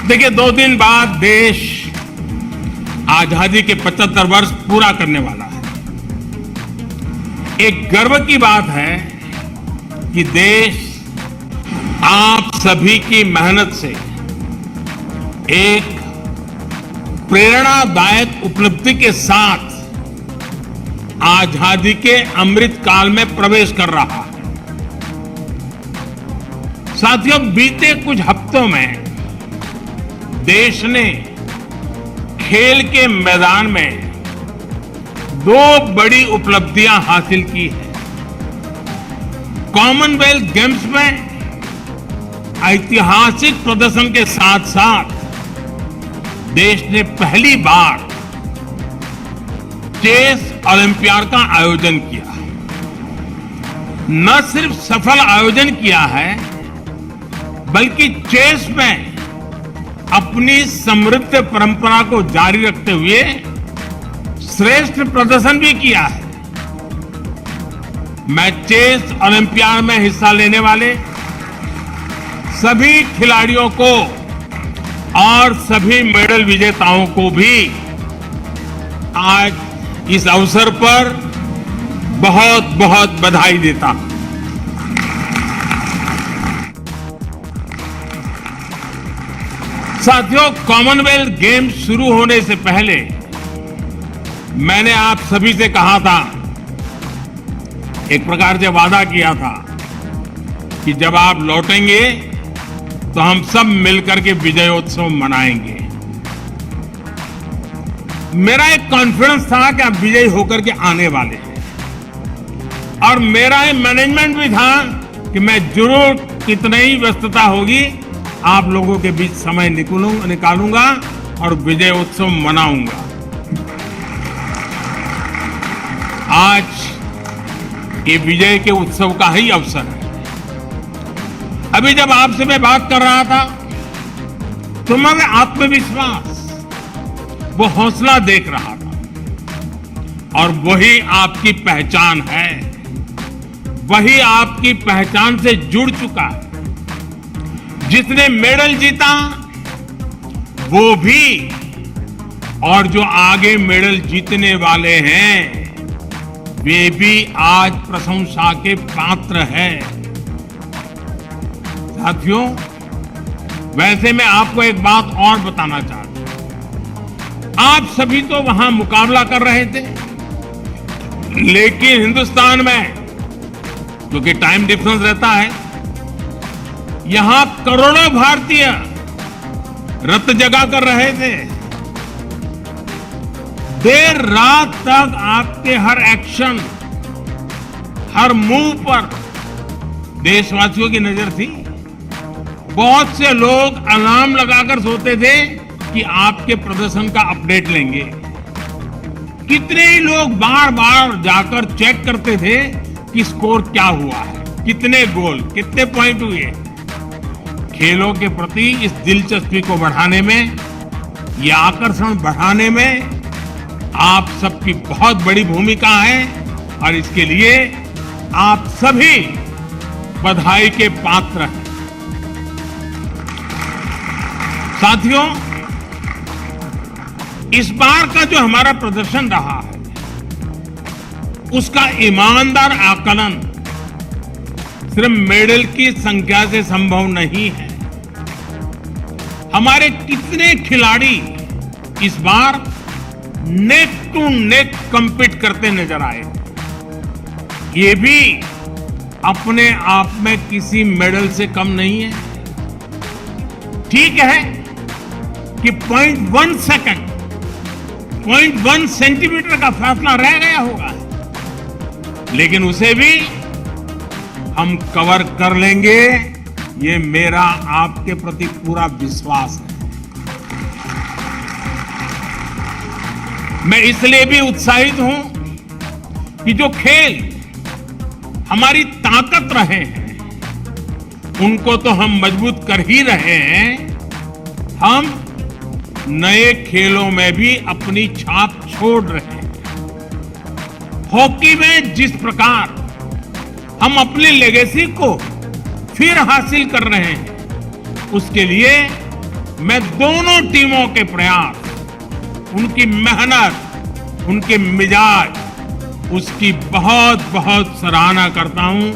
देखिए, 2 दिन बाद देश आजादी के 75 वर्ष पूरा करने वाला है। एक गर्व की बात है कि देश आप सभी की मेहनत से एक प्रेरणादायक उपलब्धि के साथ आजादी के अमृत काल में प्रवेश कर रहा है। साथियों, बीते कुछ हफ्तों में देश ने खेल के मैदान में 2 बड़ी उपलब्धियां हासिल की हैं। कॉमनवेल्थ गेम्स में ऐतिहासिक प्रदर्शन के साथ साथ देश ने पहली बार चेस ओलंपियाड का आयोजन किया। न सिर्फ सफल आयोजन किया है, बल्कि चेस में अपनी समृद्ध परंपरा को जारी रखते हुए श्रेष्ठ प्रदर्शन भी किया है। मैं चेस ओलंपियाड में हिस्सा लेने वाले सभी खिलाड़ियों को और सभी मेडल विजेताओं को भी आज इस अवसर पर बहुत बहुत बधाई देता हूं। साथियों, कॉमनवेल्थ गेम्स शुरू होने से पहले मैंने आप सभी से कहा था, एक प्रकार से वादा किया था कि जब आप लौटेंगे तो हम सब मिलकर के विजयोत्सव मनाएंगे। मेरा एक कॉन्फिडेंस था कि आप विजयी होकर के आने वाले हैं, और मेरा एक मैनेजमेंट भी था कि मैं जरूर कितनी ही व्यस्तता होगी आप लोगों के बीच समय निकालूंगा और विजय उत्सव मनाऊंगा। आज ये विजय के उत्सव का ही अवसर है। अभी जब आपसे मैं बात कर रहा था तो मैं आत्मविश्वास, वो हौसला देख रहा था, और वही आपकी पहचान है, वही आपकी पहचान से जुड़ चुका है। जिसने मेडल जीता वो भी, और जो आगे मेडल जीतने वाले हैं वे भी आज प्रशंसा के पात्र हैं। साथियों, वैसे मैं आपको एक बात और बताना चाहता हूं। आप सभी तो वहां मुकाबला कर रहे थे, लेकिन हिंदुस्तान में क्योंकि टाइम डिफरेंस रहता है, यहां करोड़ों भारतीय रत जगा कर रहे थे। देर रात तक आपके हर एक्शन, हर मूव पर देशवासियों की नजर थी। बहुत से लोग अलार्म लगाकर सोते थे कि आपके प्रदर्शन का अपडेट लेंगे। कितने ही लोग बार बार जाकर चेक करते थे कि स्कोर क्या हुआ है, कितने गोल, कितने पॉइंट हुए। खेलों के प्रति इस दिलचस्पी को बढ़ाने में, ये आकर्षण बढ़ाने में आप सबकी बहुत बड़ी भूमिका है, और इसके लिए आप सभी बधाई के पात्र हैं। साथियों, इस बार का जो हमारा प्रदर्शन रहा है उसका ईमानदार आकलन सिर्फ मेडल की संख्या से संभव नहीं है। हमारे कितने खिलाड़ी इस बार नेक टू नेक कम्पीट करते नजर आए। ये भी अपने आप में किसी मेडल से कम नहीं है। ठीक है कि 0.1 सेकंड, 0.1 सेंटीमीटर का फासला रह गया होगा, लेकिन उसे भी हम कवर कर लेंगे, ये मेरा आपके प्रति पूरा विश्वास है। मैं इसलिए भी उत्साहित हूं कि जो खेल हमारी ताकत रहे हैं उनको तो हम मजबूत कर ही रहे हैं, हम नए खेलों में भी अपनी छाप छोड़ रहे हैं। हॉकी में जिस प्रकार हम अपनी लेगेसी को फिर हासिल कर रहे हैं, उसके लिए मैं दोनों टीमों के प्रयास, उनकी मेहनत, उनके मिजाज, उसकी बहुत बहुत सराहना करता हूं,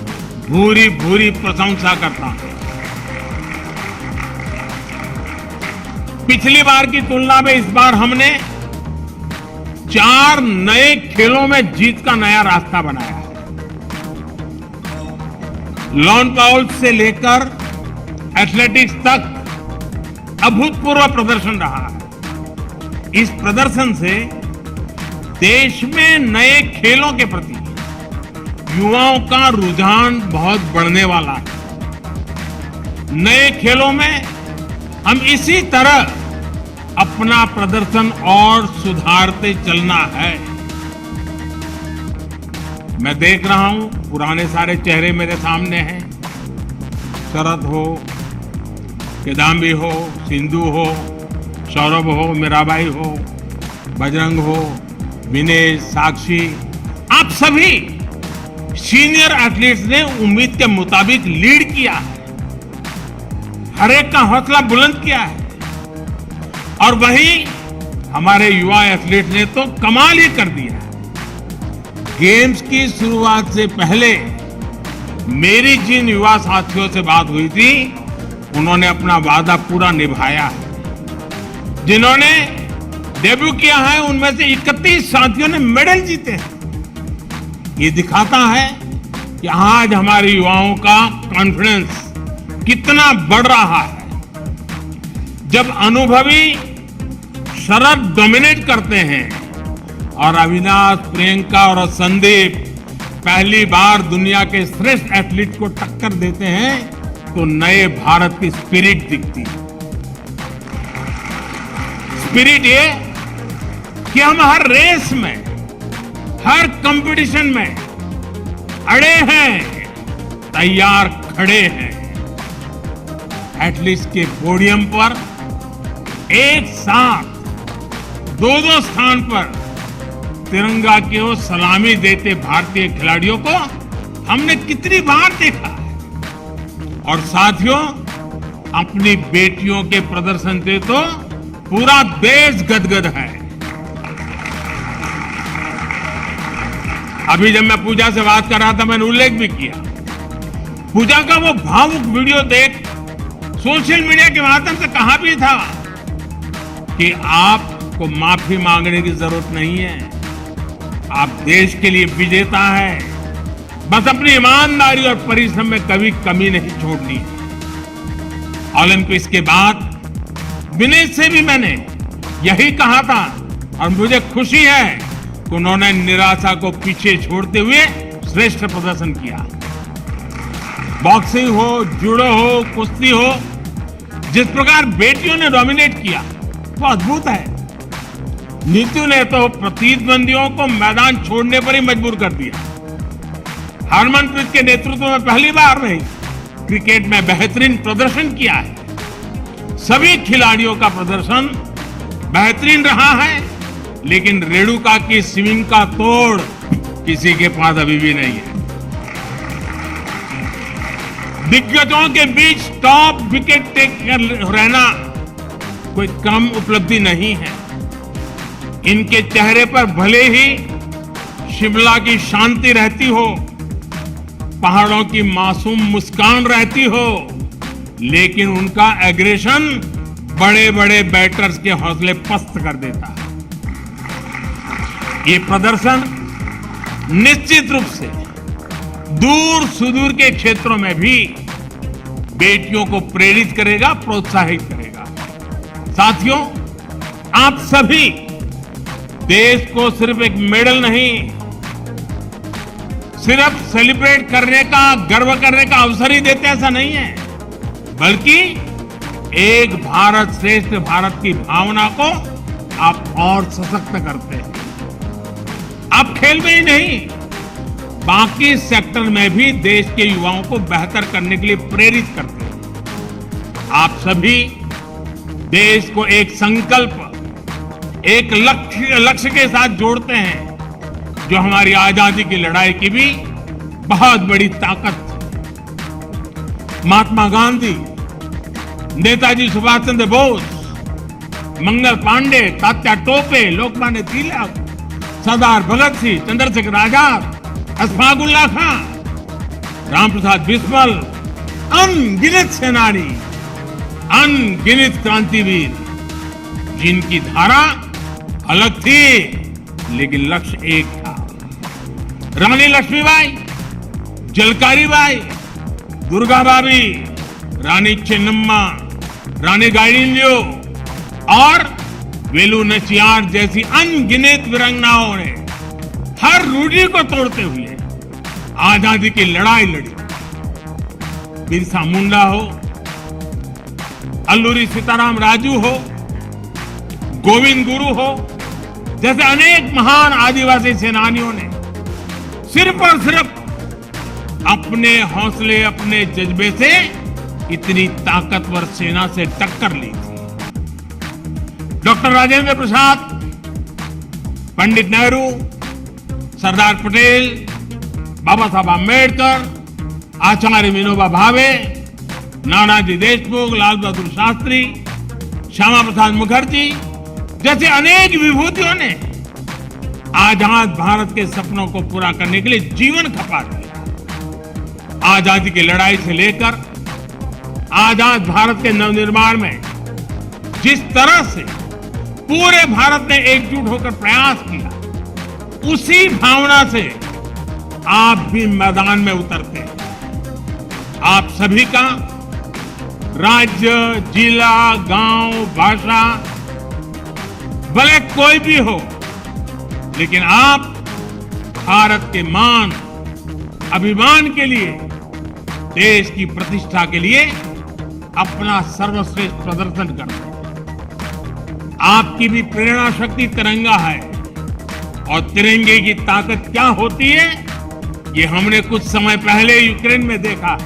भूरी भूरी प्रशंसा करता हूं। पिछली बार की तुलना में इस बार हमने 4 नए खेलों में जीत का नया रास्ता बनाया है। लॉन बॉल्ट से लेकर एथलेटिक्स तक अभूतपूर्व प्रदर्शन रहा है। इस प्रदर्शन से देश में नए खेलों के प्रति युवाओं का रुझान बहुत बढ़ने वाला है। नए खेलों में हम इसी तरह अपना प्रदर्शन और सुधारते चलना है। मैं देख रहा हूं पुराने सारे चेहरे मेरे सामने हैं। शरद हो, किदाम्बी हो, सिंधु हो, सौरभ हो, मीराबाई हो, बजरंग हो, विनेश, साक्षी, आप सभी सीनियर एथलीट्स ने उम्मीद के मुताबिक लीड किया है, हर एक का हौसला बुलंद किया है। और वहीं हमारे युवा एथलीट ने तो कमाल ही कर दिया है। गेम्स की शुरुआत से पहले मेरी जिन युवा साथियों से बात हुई थी, उन्होंने अपना वादा पूरा निभाया है। जिन्होंने डेब्यू किया है उनमें से 31 साथियों ने मेडल जीते हैं। ये दिखाता है कि आज हमारे युवाओं का कॉन्फिडेंस कितना बढ़ रहा है। जब अनुभवी शरद डोमिनेट करते हैं और अविनाश, प्रियंका और संदीप पहली बार दुनिया के श्रेष्ठ एथलीट को टक्कर देते हैं, तो नए भारत की स्पिरिट दिखती है। स्पिरिट ये कि हम हर रेस में, हर कंपटीशन में अड़े हैं, तैयार खड़े हैं। एथलीट्स के पोडियम पर एक साथ दो स्थान पर तिरंगा की ओर सलामी देते भारतीय खिलाड़ियों को हमने कितनी बार देखा है। और साथियों, अपनी बेटियों के प्रदर्शन से तो पूरा देश गदगद है। अभी जब मैं पूजा से बात कर रहा था, मैंने उल्लेख भी किया, पूजा का वो भावुक वीडियो देख सोशल मीडिया के माध्यम से कहा भी था कि आपको माफी मांगने की जरूरत नहीं है, आप देश के लिए विजेता हैं, बस अपनी ईमानदारी और परिश्रम में कभी कमी नहीं छोड़नी है। ओलंपिक्स के बाद विनेश से भी मैंने यही कहा था और मुझे खुशी है कि उन्होंने निराशा को पीछे छोड़ते हुए श्रेष्ठ प्रदर्शन किया। बॉक्सिंग हो, जूडो हो, कुश्ती हो, जिस प्रकार बेटियों ने डोमिनेट किया वो अद्भुत है। नीतू ने तो प्रतिद्वंदियों को मैदान छोड़ने पर ही मजबूर कर दिया। हरमनप्रीत के नेतृत्व में पहली बार नहीं, क्रिकेट में बेहतरीन प्रदर्शन किया है। सभी खिलाड़ियों का प्रदर्शन बेहतरीन रहा है, लेकिन रेणुका की स्विंग का तोड़ किसी के पास अभी भी नहीं है। दिग्गजों के बीच टॉप विकेट टेकर रहना कोई कम उपलब्धि नहीं है। इनके चेहरे पर भले ही शिमला की शांति रहती हो, पहाड़ों की मासूम मुस्कान रहती हो, लेकिन उनका एग्रेशन बड़े बड़े बैटर्स के हौसले पस्त कर देता है। ये प्रदर्शन निश्चित रूप से दूर सुदूर के क्षेत्रों में भी बेटियों को प्रेरित करेगा, प्रोत्साहित करेगा। साथियों, आप सभी देश को सिर्फ एक मेडल नहीं, सिर्फ सेलिब्रेट करने का, गर्व करने का अवसर ही देते, ऐसा नहीं है, बल्कि एक भारत श्रेष्ठ भारत की भावना को आप और सशक्त करते हैं। आप खेल में ही नहीं, बाकी सेक्टर में भी देश के युवाओं को बेहतर करने के लिए प्रेरित करते हैं। आप सभी देश को एक संकल्प, एक लक्ष्य के साथ जोड़ते हैं, जो हमारी आजादी की लड़ाई की भी बहुत बड़ी ताकत थी। महात्मा गांधी, नेताजी सुभाष चंद्र बोस, मंगल पांडे, तात्या टोपे, लोकमान्य तिलक, सरदार भगत सिंह, चंद्रशेखर आजाद, अशफाक उल्लाह खां, रामप्रसाद बिस्मिल, अनगिनत सेनानी, अनगिनत क्रांतिवीर, जिनकी धारा अलग थी लेकिन लक्ष्य एक था। रानी लक्ष्मीबाई, झलकारी बाई, दुर्गाबाई, रानी चेन्नम्मा, रानी गाइडिंलियो और वेलु नचियार जैसी अनगिनत वीरांगनाओं ने हर रूढ़ी को तोड़ते हुए आजादी की लड़ाई लड़ी। बिरसा मुंडा हो, अल्लूरी सीताराम राजू हो, गोविंद गुरु हो, जैसे अनेक महान आदिवासी सेनानियों ने सिर्फ और सिर्फ अपने हौसले, अपने जज्बे से इतनी ताकतवर सेना से टक्कर ली थी। डॉक्टर राजेंद्र प्रसाद, पंडित नेहरू, सरदार पटेल, बाबा साहब आंबेडकर, आचार्य विनोबा भावे, नानाजी देशमुख, लाल बहादुर शास्त्री, श्यामा प्रसाद मुखर्जी जैसे अनेक विभूतियों ने आजाद भारत के सपनों को पूरा करने के लिए जीवन खपा दिया। आजादी की लड़ाई से लेकर आजाद भारत के नवनिर्माण में जिस तरह से पूरे भारत ने एकजुट होकर प्रयास किया, उसी भावना से आप भी मैदान में उतरते हैं। आप सभी का राज्य, जिला, गांव, भाषा भले कोई भी हो, लेकिन आप भारत के मान, अभिमान के लिए, देश की प्रतिष्ठा के लिए अपना सर्वश्रेष्ठ प्रदर्शन करते हैं। आपकी भी प्रेरणा शक्ति तिरंगा है और तिरंगे की ताकत क्या होती है, ये हमने कुछ समय पहले यूक्रेन में देखा।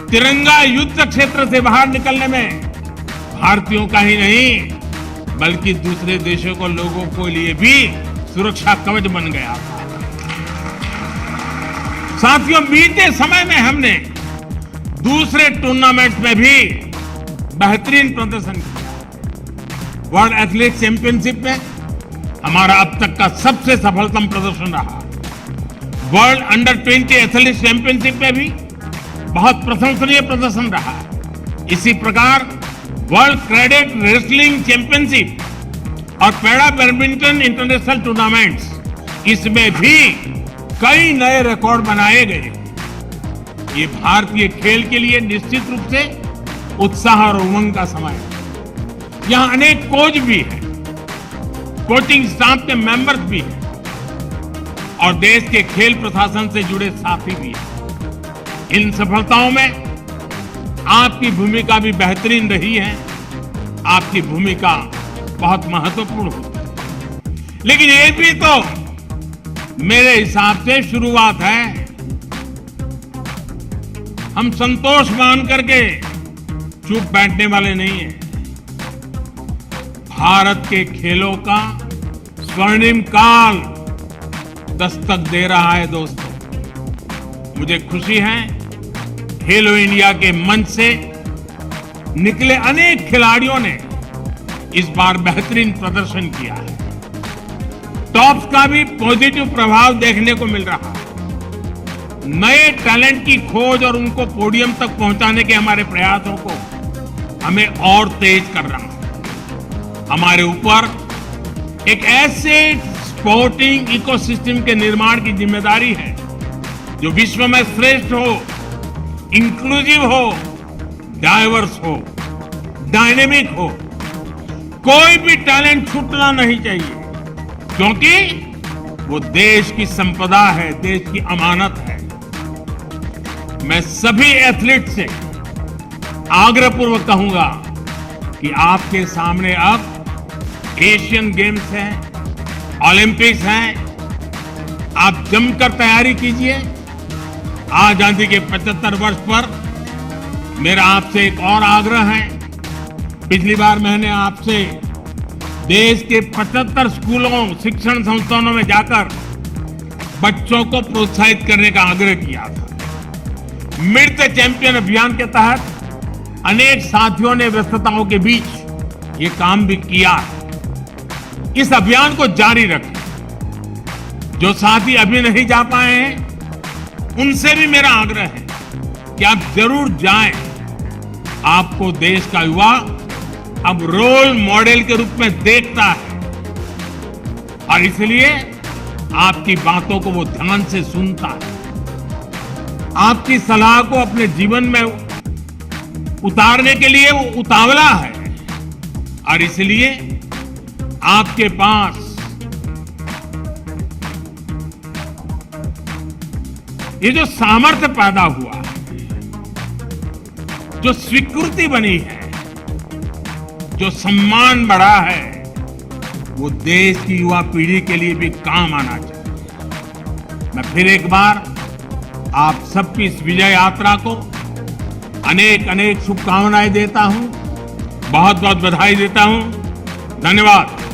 तिरंगा युद्ध क्षेत्र से बाहर निकलने में भारतीयों का ही नहीं बल्कि दूसरे देशों को, लोगों को लिए भी सुरक्षा कवच बन गया था। साथियों, बीते समय में हमने दूसरे टूर्नामेंट्स में भी बेहतरीन प्रदर्शन किया। वर्ल्ड एथलेटिक चैंपियनशिप में हमारा अब तक का सबसे सफलतम प्रदर्शन रहा। वर्ल्ड अंडर 20 एथलेटिक्स चैंपियनशिप में भी बहुत प्रशंसनीय प्रदर्शन रहा। इसी प्रकार वर्ल्ड कैडेट रेसलिंग चैंपियनशिप और पैरा बैडमिंटन इंटरनेशनल टूर्नामेंट्स, इसमें भी कई नए रिकॉर्ड बनाए गए। ये भारतीय खेल के लिए निश्चित रूप से उत्साह और उमंग का समय है। यहाँ अनेक कोच भी हैं, कोचिंग स्टाफ के मेंबर्स भी हैं और देश के खेल प्रशासन से जुड़े साथी भी हैं। इन सफलताओं में आपकी भूमिका भी बेहतरीन रही है। आपकी भूमिका बहुत महत्वपूर्ण होती है, लेकिन ये भी तो मेरे हिसाब से शुरुआत है। हम संतोष मान करके चुप बैठने वाले नहीं हैं। भारत के खेलों का स्वर्णिम काल दस्तक दे रहा है। दोस्तों, मुझे खुशी है खेलो इंडिया के मंच से निकले अनेक खिलाड़ियों ने इस बार बेहतरीन प्रदर्शन किया है। टॉप्स का भी पॉजिटिव प्रभाव देखने को मिल रहा है। नए टैलेंट की खोज और उनको पोडियम तक पहुंचाने के हमारे प्रयासों को हमें और तेज कर रहा है। हमारे ऊपर एक ऐसे स्पोर्टिंग इकोसिस्टम के निर्माण की जिम्मेदारी है जो विश्व में श्रेष्ठ हो, इंक्लूसिव हो, डाइवर्स हो, डायनेमिक हो। कोई भी टैलेंट छूटना नहीं चाहिए, क्योंकि वो देश की संपदा है, देश की अमानत है। मैं सभी एथलीट से आग्रहपूर्वक कहूंगा कि आपके सामने अब एशियन गेम्स हैं, ओलंपिक्स हैं। आप जमकर तैयारी कीजिए। आजादी के 75 वर्ष पर मेरा आपसे एक और आग्रह है। पिछली बार मैंने आपसे देश के 75 स्कूलों, शिक्षण संस्थानों में जाकर बच्चों को प्रोत्साहित करने का आग्रह किया था। मीट द चैंपियन अभियान के तहत अनेक साथियों ने व्यस्तताओं के बीच ये काम भी किया। इस अभियान को जारी रखें। जो साथी अभी नहीं जा पाए हैं, उनसे भी मेरा आग्रह है कि आप जरूर जाएं। आपको देश का युवा अब रोल मॉडल के रूप में देखता है और इसलिए आपकी बातों को वो ध्यान से सुनता है। आपकी सलाह को अपने जीवन में उतारने के लिए वो उतावला है और इसलिए आपके पास ये जो सामर्थ्य पैदा हुआ है, जो स्वीकृति बनी है, जो सम्मान बढ़ा है, वो देश की युवा पीढ़ी के लिए भी काम आना चाहिए। मैं फिर एक बार आप सबकी इस विजय यात्रा को अनेक अनेक शुभकामनाएं देता हूं, बहुत बहुत बधाई देता हूं। धन्यवाद।